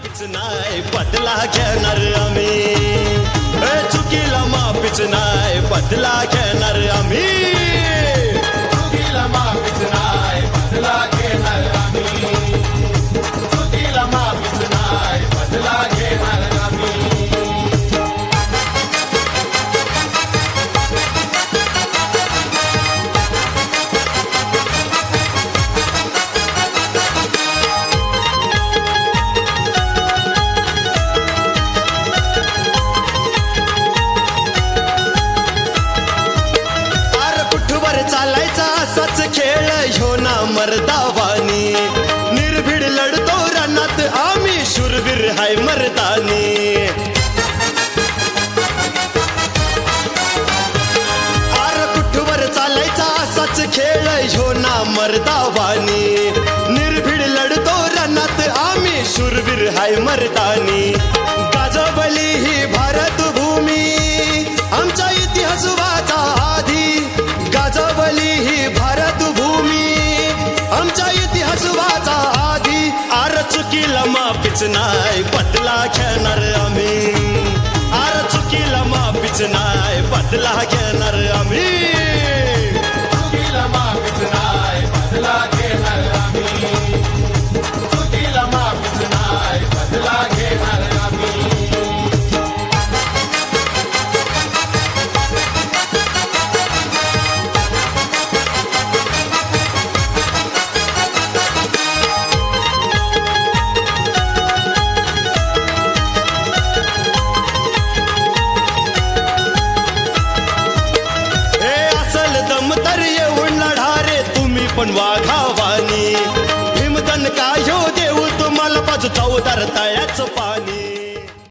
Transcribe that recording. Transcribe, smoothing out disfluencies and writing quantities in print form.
माफीच नाही बदला घेणार आम्ही, चुकीला माफीच नाही बदला घेणार आम्ही, चुकीला माफीच नाही बदला घेणार आम्ही, चुकीला माफीच नाही बदला घेणार आम्ही. चालायचा असाच खेळ ह्यो ना मर्दावानी, निर्भीड लढतो रणात आम्ही शूरवीर हाय मर्दानी. आर कुठवर चालायचा असाच खेळ ह्यो ना मर्दावानी, निर्भीड लढतो रणात आम्ही शूरवीर हाय मर्दानी. गाजवली ही भारत भूमी आमचा इतिहास वाचा आधी, गाजवली ही भारत भूमी आमचा इतिहास वाचा आधी. आर चुकीला माफीच नाही बदला घेणार आम्ही, आर चुकीला माफीच नाही बदला घेणार आम्ही, चुकीला माफीच नाही बदला घेणार आम्ही, चुकीला माफीच नाही बदला घेणार आम्ही. पण वाघावानी भीमदन का ह्यो देऊ तुम्हाला बाजू चौदार तळ्याचं पाणी.